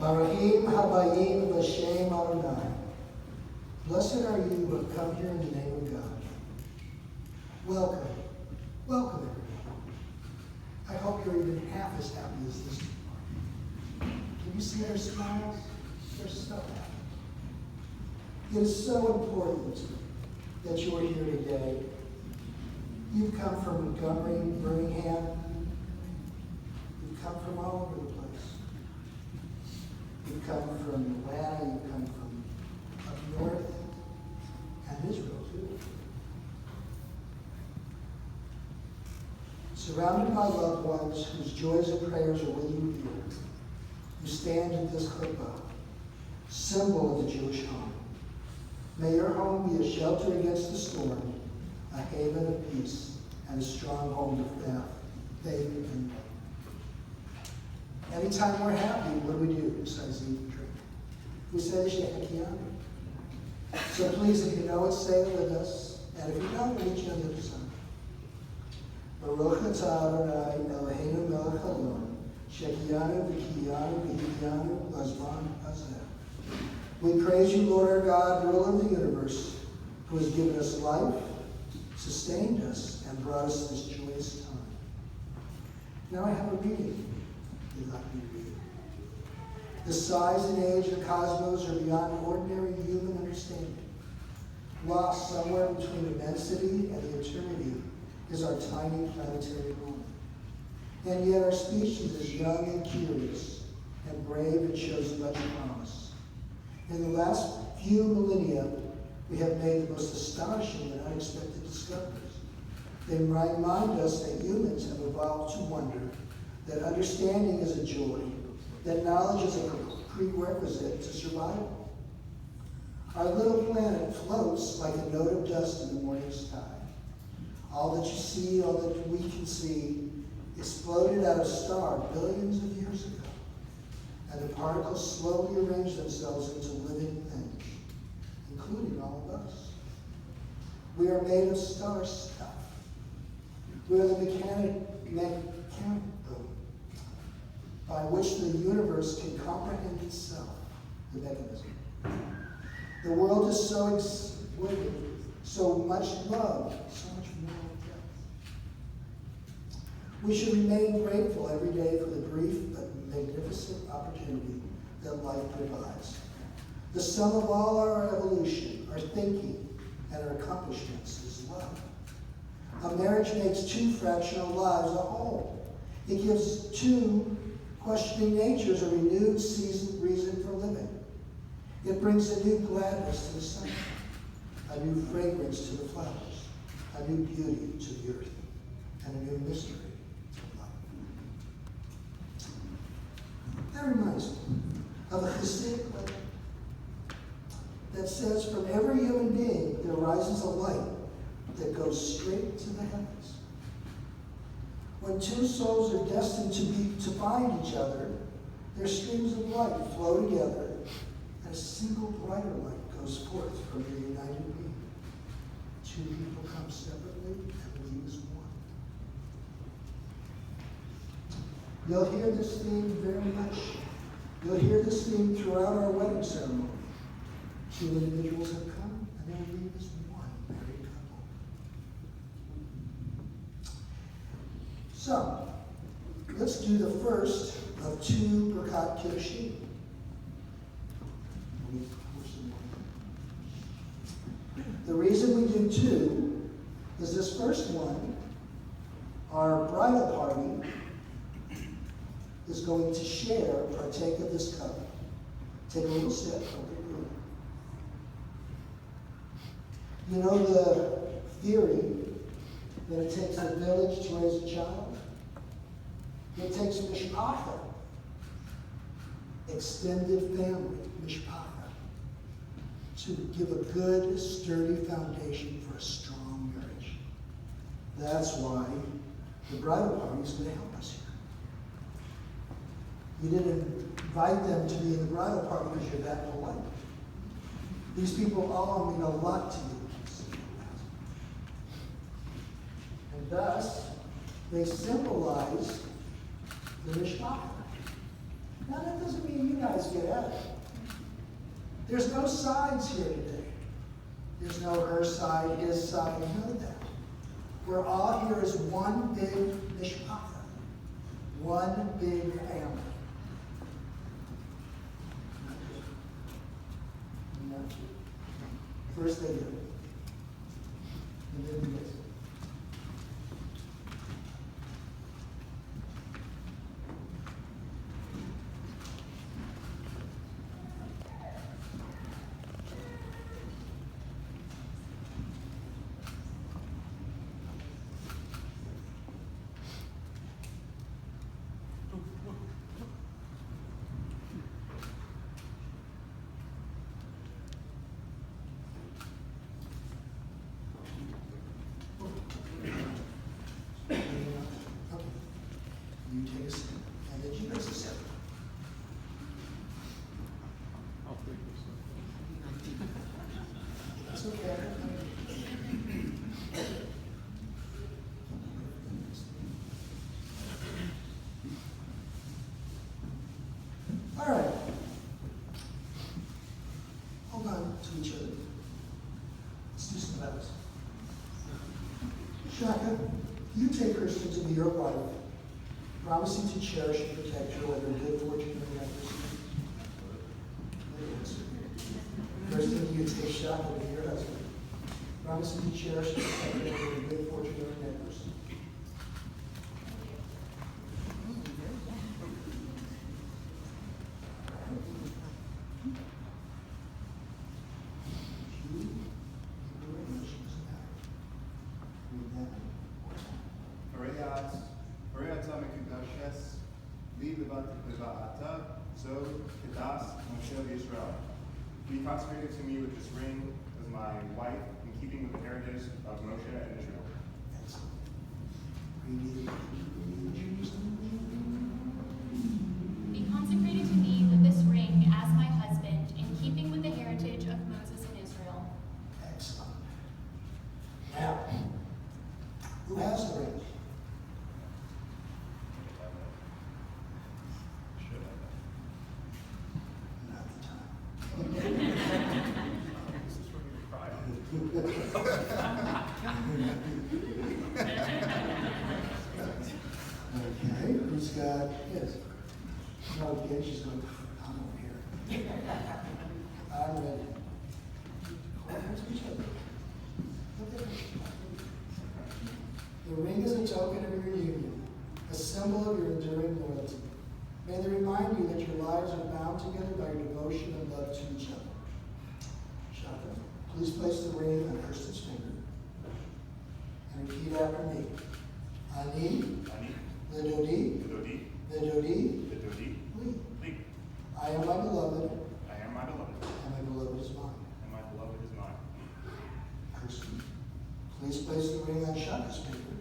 Barahim Habayim V'Shem Adonai. Blessed are you who have come here in the name of God. Welcome. Welcome, everyone. I hope you're even half as happy as this morning. Can you see their smiles? They're so happy. It is so important that you are here today. You've come from Montgomery, Birmingham. You've come from all over the place. You've come from Atlanta. You've come from up north and Israel, too. Surrounded by loved ones whose joys and prayers are with you here, you stand in this chuppah, symbol of the Jewish home. May your home be a shelter against the storm, a haven of peace, and a strong home of faith and love. Anytime we're happy, what do besides eat and drink? We say the Shaka and Kiersten. So please, if you know it, say it with us. And if you don't, reach you on the other side. Baruch atah Adonai Eloheinu melech haolam, she'kiyanu v'kiyanu v'hidyanu b'zman hazeh. We praise you, Lord our God, ruler of the universe, who has given us life, sustained us, and brought us this joyous time. Now I have a reading you'd like me to read. The size and age of the cosmos are beyond ordinary human understanding. Lost somewhere between immensity and the eternity is our tiny planetary home. And yet our species is young and curious, and brave and shows much promise. In the last few millennia, we have made the most astonishing and unexpected discoveries. They remind us that humans have evolved to wonder, that understanding is a joy, that knowledge is a prerequisite to survival. Our little planet floats like a note of dust in the morning sky. All that you see, all that we can see, exploded out of a star billions of years ago. And the particles slowly arrange themselves into living things, including all of us. We are made of star stuff. We are the mechanical by which the universe can comprehend itself, the mechanism. The world is so exquisite, so much love, so much moral depth. We should remain grateful every day for the brief but magnificent opportunity that life provides. The sum of all our evolution, our thinking, and our accomplishments is love. A marriage makes two fractional lives a whole. It gives two questioning natures a renewed reason for living. It brings a new gladness to the sun, a new fragrance to the flowers, a new beauty to the earth, and a new mystery to life. That reminds me of a Hasidic legend that says, from every human being there rises a light that goes straight to the heavens. When two souls are destined to find each other, their streams of light flow together, and a single brighter light goes forth from their united being. Two people come separately and leave as one. You'll hear this theme very much. You'll hear this theme throughout our wedding ceremony. Two individuals have come, and they'll leave as one married couple. So, let's do the first of two Birkat Kiddushim. The reason we do two is this first one, our bridal party is going to partake of this cup. Take a little sip. You know the theory that it takes a village to raise a child? It takes mishpacha, extended family, mishpacha, to give a good, sturdy foundation for a strong marriage. That's why the bridal party is going to help us here. You didn't invite them to be in the bridal party because you're that polite. These people all mean a lot to you. And thus, they symbolize the mishpacha. Now that doesn't mean you guys get at it. There's no sides here today. There's no her side, his side, none of that. We're all here as one big mishpacha, one big family. First they do, and then we get it. You take a sip, and then you take a sip. That's okay. All right. Hold on to each other. Let's do some vows. Shaka, you take Kiersten to be your wife, promising to cherish and protect her, whether good fortune or adversity. Kiersten, you take Shaka to be your husband, promising to cherish and protect her, whether good fortune or adversity. Be consecrated to me with this ring as my wife, in keeping with the heritage of Moshe and Israel. Excellent. Be consecrated to me with this ring as my husband, in keeping with the heritage of Moses and Israel. Excellent. Now, who has the ring? Not the time. Okay, who's got his? No, again, she's going, I'm over here. I'm ready. The ring is a token of your union, a symbol of your enduring loyalty. May they remind you that your lives are bound together by your devotion and love to each other. Shaka, please place the ring on Kiersten's finger and repeat after me. Ani, Lidodi, Lidodi, Li. I am my beloved, and my beloved is mine. beloved is mine. Kiersten, please place the ring on Shaka's finger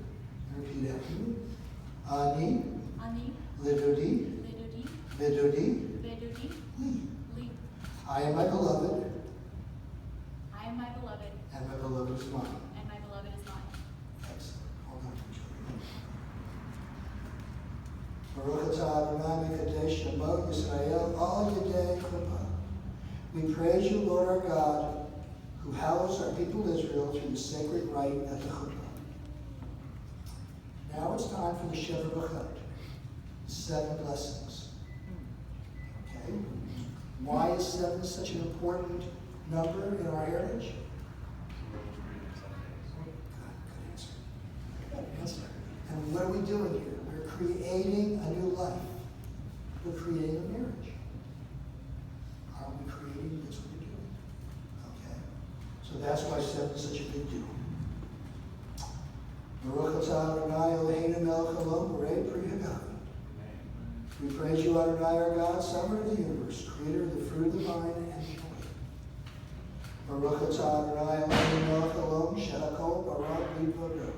and repeat after me. Ani, Lidodi, Lidodi, Li. I am my beloved, I am my beloved, and my beloved is mine. and my beloved is mine. Excellent. Hold on to each other. Baruch atah Adonai Mekadesh Shemot Yisrael Al Yedei Chuppah. We praise you, Lord our God, who hallows our people Israel through the sacred rite at the Chuppah. Now it's time for the Sheva Brachot, 7 blessings. Okay? Why is 7 such an important number in our heritage? Good answer. Good answer. And what are we doing here? We're creating a new life. We're creating a marriage. Aren't we creating? That's what we're doing. Okay? So that's why 7 is such a big deal. Baruch atah Adonai Eloheinu melech haolam borei pri hagav. We praise you, Adonai, our God, sovereign of the universe, creator of the fruit of the vine and the joy. Baruch atah Adonai Eloheinu melech haolam shehakol barak v'vodo.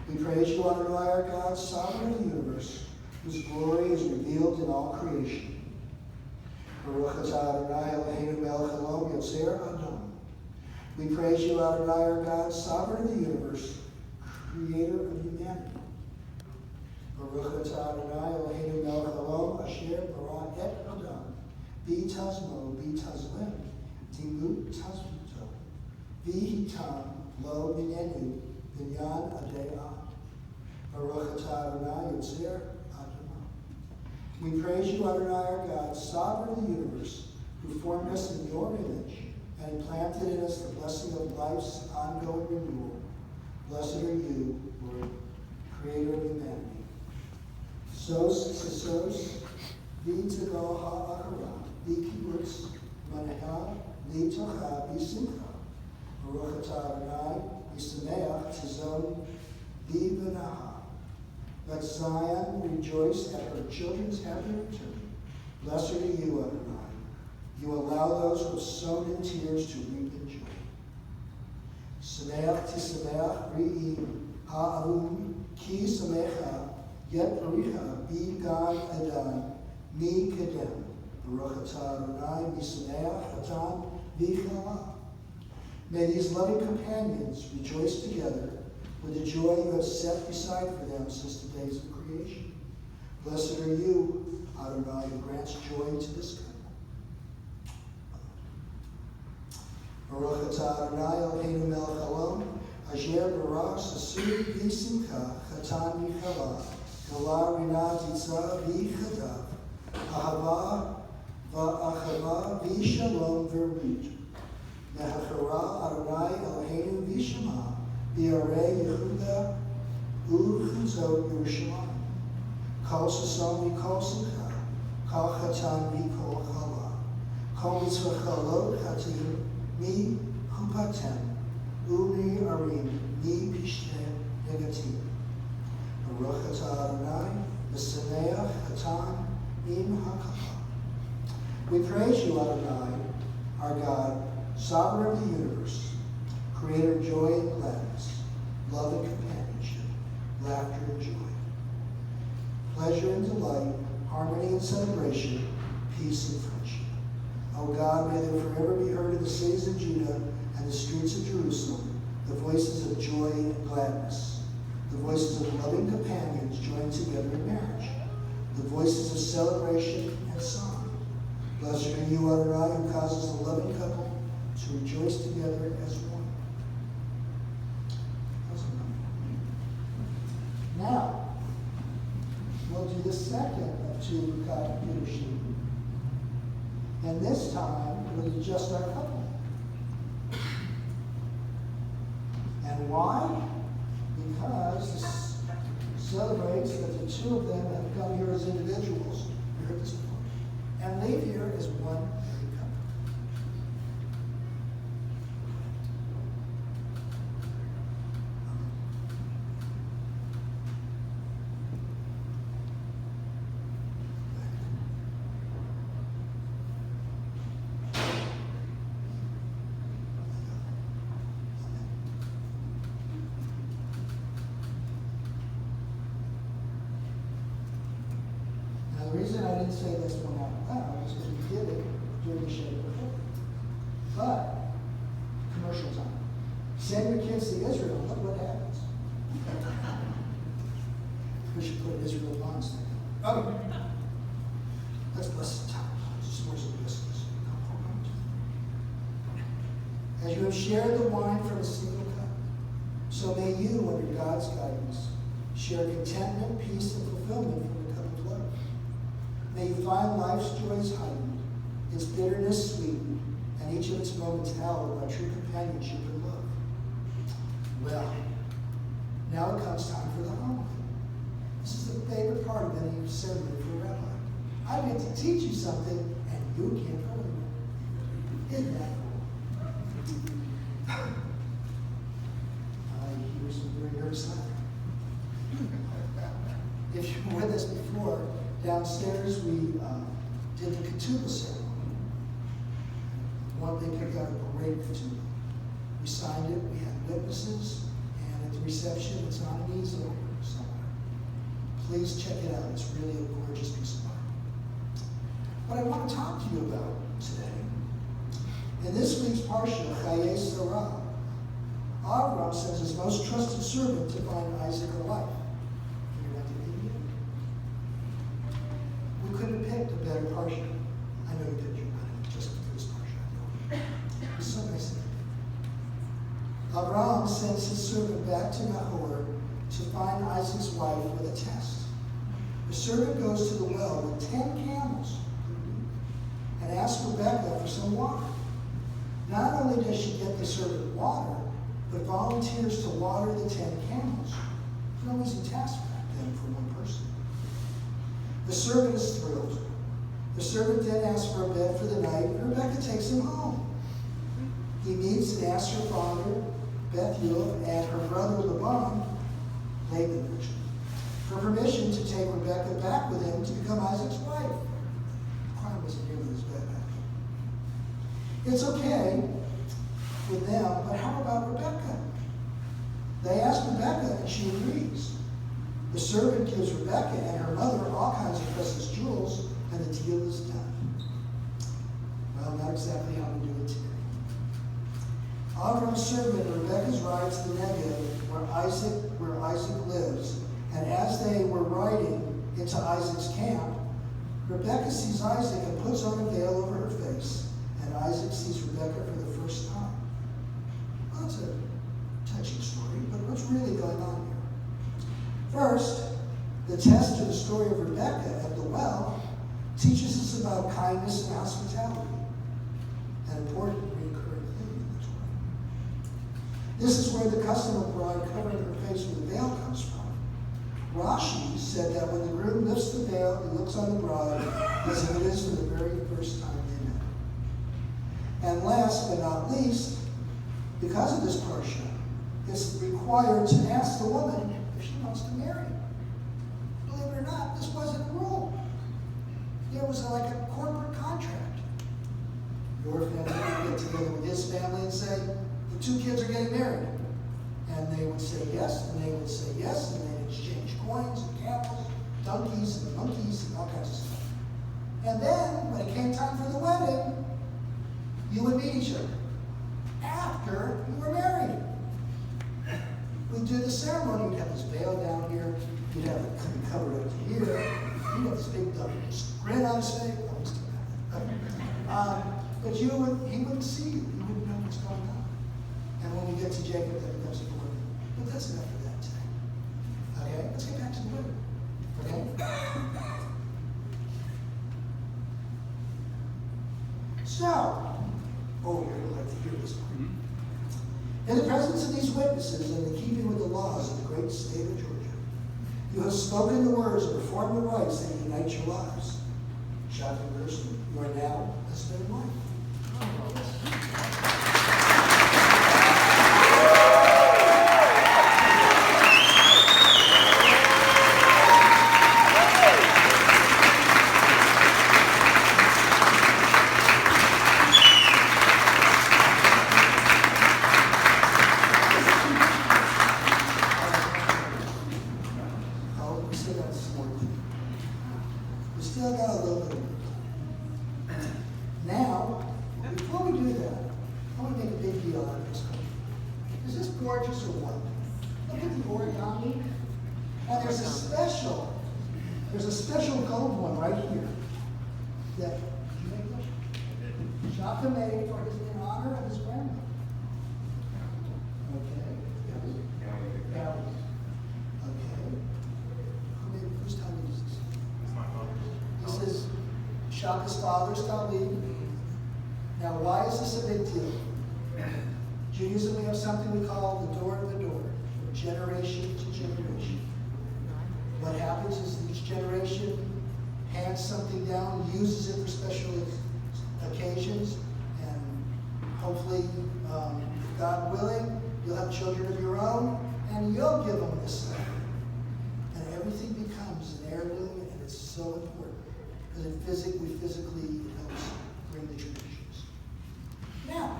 We praise you, Adonai, our God, sovereign of the universe, whose glory is revealed in all creation. Baruch atah Adonai Eloheinu melech haolam yotzer Adam. We praise you, Adonai, our God, sovereign of the universe, creator of humanity. Baruch atah Adonai Eloheinu melech haolam asher bara et adam b'tazmo b'tazlem timut tazvuto v'hitam lo minenu binyan adayah. Baruch atah Adonai Yotzer Adonai. We praise you, Adonai, our God, sovereign of the universe, who formed us in your image and implanted in us the blessing of life's ongoing renewal. Blessed are you, Lord, creator of humanity. Sos tzisos, v'tzago ha'akara, v'kibbutz, maneha, v'tocha, v'simcha. Baruch atah Adonai, v'sameach, tzizon, v'benaha. Let Zion rejoice at her children's happy return. Blessed are you, Adonai. You allow those who have sown in tears to reap in joy. Sameach tisameach ri'im ha'avum ki samecha yet paricha bi gan adan mi kedem. Baruch atah Adonai misameach atan v'chala. May these loving companions rejoice together with the joy you have set aside for them since the days of creation. Blessed are you, Adonai, who grants joy to this couple. Baruch atah Adonai Eloheinu melech haolam asher bara sasur v'simcha chatan v'chala gala rina titza v'chadav ahava v'achava v'shalom v'rut mehachara Adonai Eloheinu v'shema v'arei Yehuda u'chuzot Yerushalayim kol sason v'kol simcha kol chatan v'kol chala kol mitzvah chalot chatim mi chupatem, umi arim, mi pishte negatim. Baruch atah Adonai, v'sameach atan im hakala. We praise you, Adonai, our God, sovereign of the universe, creator of joy and gladness, love and companionship, laughter and joy, pleasure and delight, harmony and celebration, peace and friendship. O God, may there forever be heard in the cities of Judah and the streets of Jerusalem the voices of joy and gladness, the voices of loving companions joined together in marriage, the voices of celebration and song. Blessed are you, Adonai, who causes the loving couple to rejoice together as one. Now, we'll do the second of two Kiddushim. And this time, it was just our couple. And why? Because this celebrates that the two of them have come here as individuals, we heard this before, and leave here as one married couple. The reason I didn't say this one out loud is because we did it during the Shaka before. But, commercial time. Send your kids to Israel, look what happens. We should put Israel bonds there. Oh, let's bless the time. Just more some business. As you have shared the wine from a single cup, so may you, under God's guidance, share contentment, peace, and fulfillment from the cup of love. May you find life's joys heightened, its bitterness sweetened, and each of its moments hallowed by true companionship and love. Well, now it comes time for the homily. This is the favorite part of any ceremony for a rabbi. I get to teach you something, and you can't go anywhere. Isn't that cool? I hear some very nervous laughter. If you were with us before, downstairs we did the ketubah ceremony. One they picked out a great ketubah. We signed it, we had witnesses, and at the reception it's on an easel somewhere. Please check it out, it's really a gorgeous piece of art. What I want to talk to you about today, in this week's Parsha, Chaye Sarah, Avram sends his most trusted servant to find Isaac alive. Figured out the Indian. You could have picked a better parsha. I know you did. You wanted just for this parsha. I know. It's so nice of you. Abraham sends his servant back to Nahor to find Isaac's wife with a test. The servant goes to the well with 10 camels and asks Rebekah for some water. Not only does she get the servant water, but volunteers to water the 10 camels. It's no easy task back then for one person. The servant is thrilled. The servant then asks for a bed for the night, and Rebekah takes him home. He meets and asks her father, Bethuel, and her brother Laban, Laban version, for permission to take Rebekah back with him to become Isaac's wife. The crime wasn't nearly as bad back then. It's okay with them, but how about Rebekah? They ask Rebekah, and she agrees. The servant gives Rebekah and her mother all kinds of precious jewels, and the deal is done. Well, not exactly how we do it today. Avram's servant Rebekah's ride to the Negev, where Isaac lives, and as they were riding into Isaac's camp, Rebekah sees Isaac and puts on a veil over her face, and Isaac sees Rebekah for the first time. Well, that's a touching story, but what's really going on here? First, the test of the story of Rebekah at the well teaches us about kindness and hospitality, an important recurring theme in the Torah. This is where the custom of bride covering her face with a veil comes from. Rashi said that when the groom lifts the veil, he looks on the bride as if it is for the very first time they met. And last but not least, because of this parsha, it's required to ask the woman if she wants to marry. Believe it or not, this wasn't a rule. It was like a corporate contract. Your family would get together with his family and say, the 2 kids are getting married. And they would say yes, and they would say yes, and they'd exchange coins and camels, donkeys and monkeys and all kinds of stuff. And then, when it came time for the wedding, you would meet each other after you were married. We'd do the ceremony. You'd have this veil down here. You'd have it covered up to here. You'd have this big grin on his face. Oh, it's too bad. But he wouldn't see you. He wouldn't know what's going on. And when we get to Jacob, that becomes important. But that's enough for that today. Okay? Let's get back to the wedding. Okay? So, you're going to like to hear this one. In the presence of these witnesses and in keeping with the laws of the great state of Georgia, you have spoken the words and performed the rites that unite your lives. Shaka and Kiersten, you are now husband and wife. There's a special gold one right here that Shaka made for his in honor of his grandmother. Okay. Yeah. Okay. Whose time is this? It's my father's. This is Shaka's father's Talib. Now, why is this a big deal? Judaism, we have something we call the door of the door, from generation to generation. What happens is each generation hands something down, uses it for special occasions, and hopefully, God willing, you'll have children of your own, and you'll give them this stuff. And everything becomes an heirloom, and it's so important, because we physically helps bring the traditions. Now,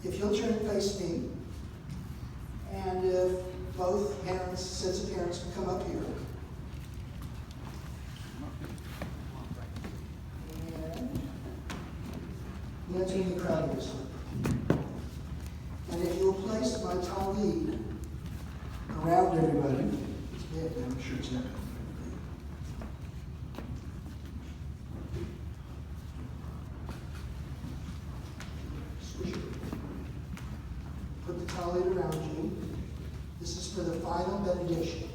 if you'll turn and face me, and if both parents, sets of parents can come up here. And let's be proud of this one. And if you'll place my talib around everybody, I'm sure it's not. Put the tallit around you. This is for the final benediction.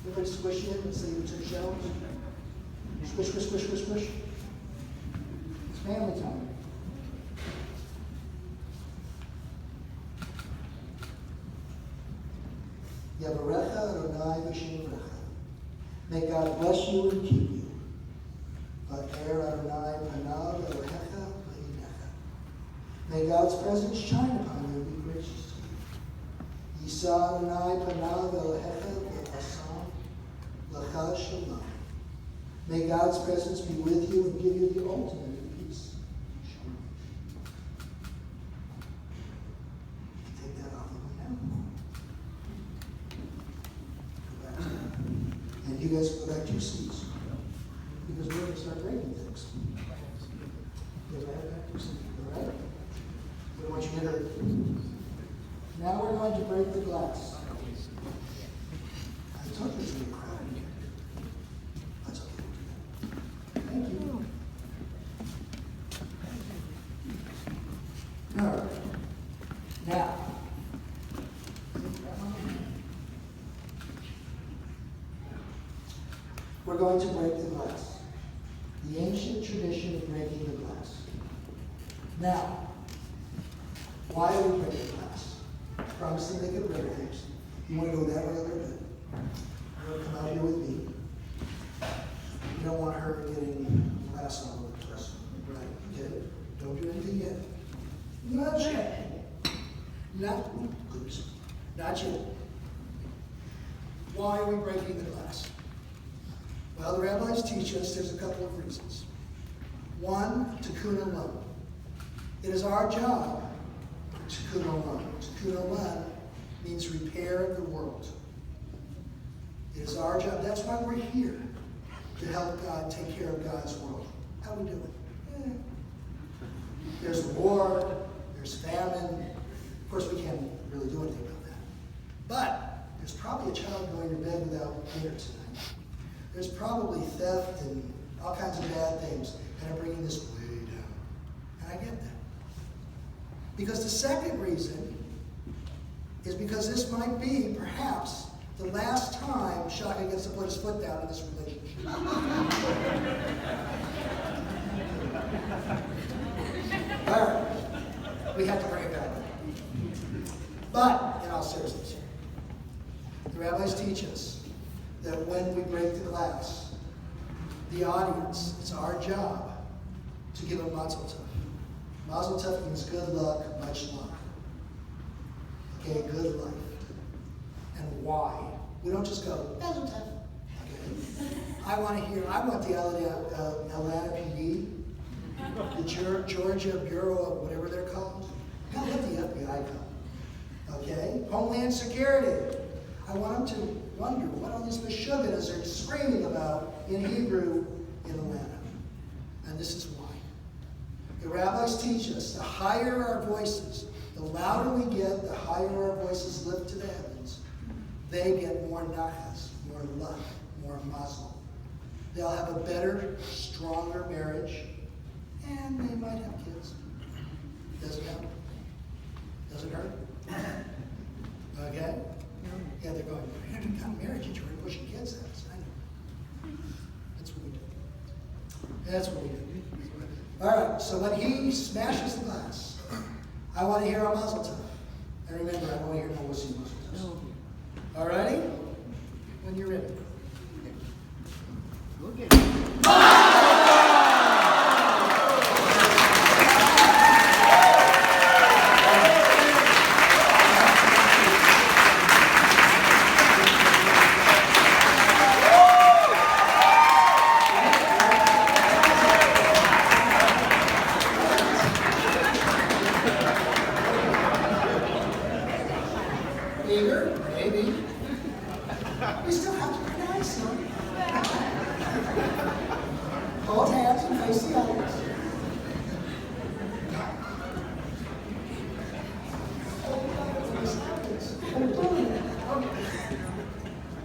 Everybody squish in and say you took shelves. Squish, squish, squish, squish, squish. It's family time. Yavarecha Adonai v'shimurecha. May God bless you and keep you. V'er Adonai panav Elohecha v'yinecha. May God's presence shine upon you and be gracious to you. Yisa Adonai panav Elohecha v'asam l'cha shalom. May God's presence be with you and give you the ultimate peace. Shalom. Take that off of me now. Go back to that. And you guys go back to your seats. Because we're going to start breaking things. Get right back to your seat. All right? We don't want you to get hurt. Now we're going to break the glass. I told you it was going to be crowded. That's okay. Thank you. All right. Now, we're going to break the glass. The ancient tradition of breaking the glass. Now, why do we break the glass? Promising they could break things. You want to go that way a little bit? You're going to come out here with me. You don't want her getting glass all over the place. Right, okay? Don't do anything yet. Not yet. Not yet. Why are we breaking the glass? Well, the rabbis teach us there's a couple of reasons. One, tikkun olam. It is our job, tikkun olam. Tikkun olam means repair of the world. It is our job. That's why we're here, to help God take care of God's world. How we doing? There's war, there's famine. Of course, we can't really do anything about that. But there's probably a child going to bed without dinner tonight. There's probably theft and all kinds of bad things that are bringing this way down. And I get that. Because the second reason is because this might be, perhaps, the last time Shaka gets to put his foot down in this relationship. All right. We have to bring it back. But, in all seriousness, the rabbis teach us that when we break the glass, the audience, it's our job to give a mazel tov. Mazel tov means good luck, much luck. Okay, good life. And why? We don't just go, mazel tov. Okay? I want the Atlanta PD, the Georgia Bureau of whatever they're called. Hell, let the FBI come. Okay? Homeland Security. I want them to wonder what all these meshuggahs are screaming about in Hebrew in Atlanta. And this is why. The rabbis teach us the higher our voices, the louder we get, the higher our voices lift to the heavens, they get more nachas, more luck, more mazel. They'll have a better, stronger marriage, and they might have kids. Doesn't help. Doesn't hurt. Okay? Yeah, they're going, we haven't gotten married yet, you're pushing kids at us. I know. That's what we do. That's what we do. All right, so when he smashes the glass, I want to hear a mazel tov. And remember, I want to hear no wussy mazel tov. All righty? When you're ready. Okay. Eager? Maybe. We still have to pronounce them. Hold hands and face the others.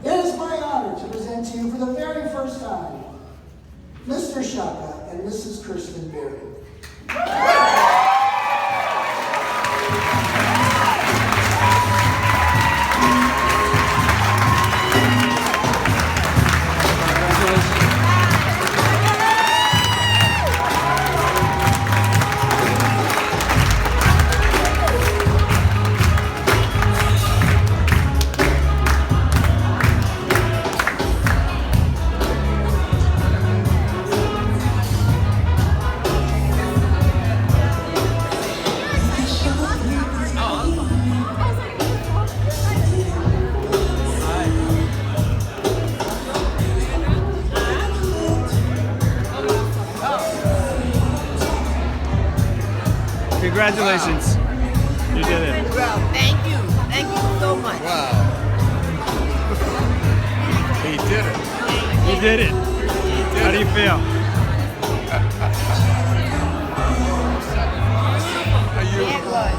It is my honor to present to you for the very first time Mr. Shaka and Mrs. Kiersten Berry. Congratulations. You did it. Well, thank you. Thank you so much. Wow. He did it. You did it. How do you feel? Are you, Yeah, it was.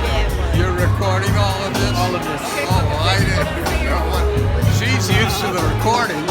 Yeah, it was. you're recording all of this? All of this. Oh, I didn't know what. She's used to the recording.